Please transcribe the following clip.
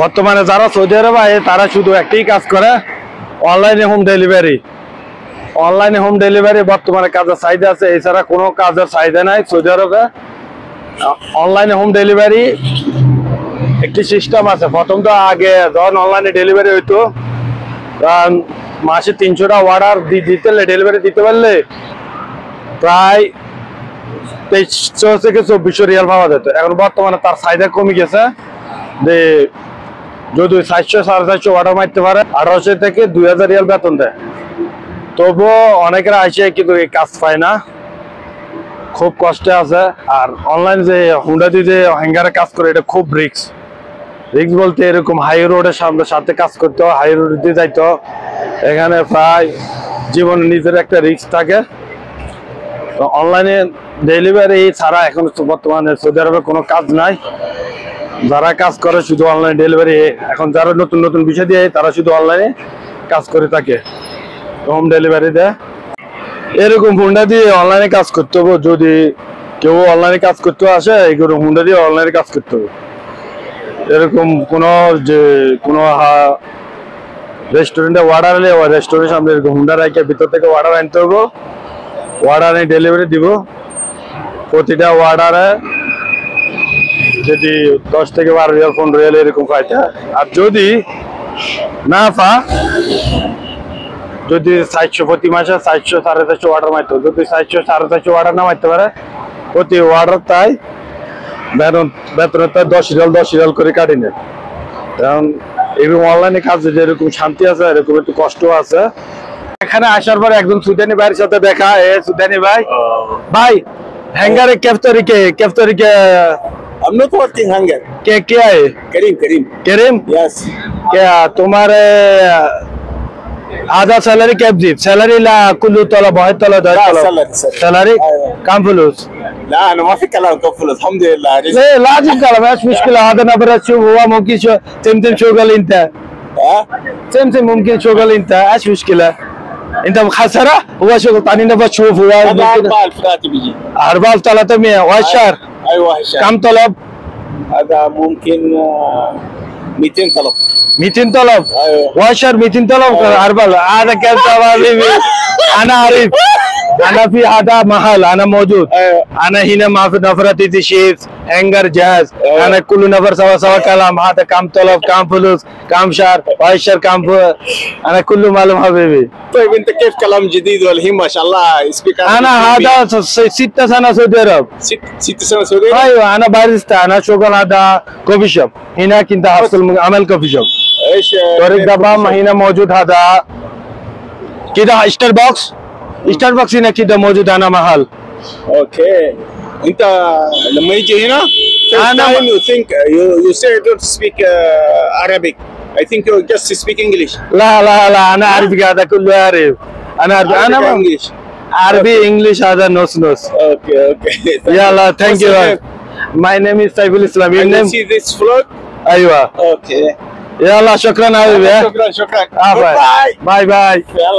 বর্তমানে যারা সৌদি আরবে আয় তারা শুধু একটাই কাজ করে, অনলাইনে হোম ডেলিভারি। অনলাইনে হোম ডেলিভারি বর্তমানে কাজের চাহিদা আছে, এছাড়া কোনো কাজের চাহিদা নাই সৌদি আরবে। অনলাইনে হোম ডেলিভারি একটি সিস্টেম আছে। প্রথম তো আগে যখন অনলাইনে ডেলিভারি হইতো, মাসে 300টা অর্ডার দিতে ডেলিভারি দিতে পারলে প্রায় 2300 থেকে 2400 রিয়াল পাওয়া যেত। এখন বর্তমানে তার চাহিদা কমে গেছে, যে যদি 400-450 অর্ডার মারতে পারে 1800 থেকে 2000 রিয়াল বেতন দেয়। তবুও অনেকেরা আসে কিন্তু এই কাজ পায় না, খুব কষ্টে আছে। আর অনলাইন যে হুন্ডা দিয়ে যে হ্যাঙ্গারে কাজ করে, এটা খুব রিস্ক বলতে এরকম হাই রোডের সাথে কাজ করতে হয়, হাই রোড দিয়ে যাইতো, এখানে প্রায় জীবনে নিজের একটা রিস্ক থাকে। অনলাইনে ডেলিভারি ছাড়া এখন বর্তমানে সৌদি আরবে কোনো কাজ নাই। যারা কাজ করে শুধু অনলাইন ডেলিভারি, এখন যারা নতুন নতুন বিষয় দিয়ে তারা শুধু অনলাইনে কাজ করে থাকে, হোম ডেলিভারি দেয়। এরকম হুন্ডা দিয়ে অনলাইনে কাজ করতে হবে। যদি কেউ অনলাইনে কাজ করতে আসে, এইগুলো হুন্ডা দিয়ে অনলাইনে কাজ করতে হবে। এরকম কোনো রেস্টুরেন্টে অর্ডার এলে ওই রেস্টুরেন্টের সামনে এরকম হুন্ডা রাখে ভিতর থেকে অর্ডার আনতে হবে, অর্ডার এনে ডেলিভারি দিব। প্রতিটা অর্ডারে যদি 10 থেকে 12 রিয়াল 15 রিয়াল এরকম পাইতে। আর যদি না যদি 400 প্রতি মাসে 400-450 অর্ডার মারতে হবে, যদি 400-450 অর্ডার না মারতে পারে, প্রতি অর্ডার তাই বেতন তাই 10 রিয়াল করে কাটি নেয়। কারণ এরকম অনলাইনে কাজে যেরকম শান্তি আছে, এরকম একটু কষ্ট আছে। এখানে আসার পর একজন সুদানি ভাইয়ের সাথে দেখা। সুদানি ভাই, ভাই हैंगर किस तरीके I'm not working hanger. क्या है? करीम Yes. क्या तुम्हारे आधा सैलरी कैब दी सैलरी ला कुल्लू तलब वाहिद तलब सैलरी कम फलूस لا أنا ما في كلام كم فلوس الحمد لله. ليه لازم كلام ايش مشكلة هذا نبرة تشوف هو ممكن تمتم شغل انت تمتم ممكن شغل انت ايش مشكلة انت مخسرة هو شغل ثاني نبغى تشوف هو هذا 4000 راتب يجي 4300 والشهر أيوة الشهر كم طلب؟ هذا ممكن 200 طلب 200 طلب أيوة والشهر 200 طلب 4000 هذا كم طلب انا عارف انا في هذا محل انا موجود انا هنا ما في نفرتي شيفز هانجر جهاز انا كل نفر سوا كلام هذا كم طلب كم فلوس كم شهر والشهر كم انا كله معلوم حبيبي. طيب انت كيف كلام جديد والهي ما شاء الله سبيكر. انا هذا 6 سنة سعودي عرب 6 سنة سعودي عرب. ايوه انا باريستا انا شغل هذا كوفي شوب هناك انت حصل عمل كوفي شوب ايش طريق دبام هنا موجود هذا كده ستاربكس هنا كده موجود انا محل. اوكي انت لما يجي هنا أنا you think you say you don't speak Arabic. I think you just speak English. لا انا عربي هذا كله عارف انا عربي انا English. عربي انجلش هذا نص Okay. يلا ثانك What's your يو. name? My name is Saiful Islam. Your And you name? see this vlog? ايوه Okay. يلا شكرا حبيبي. شكرا باي باي. يلا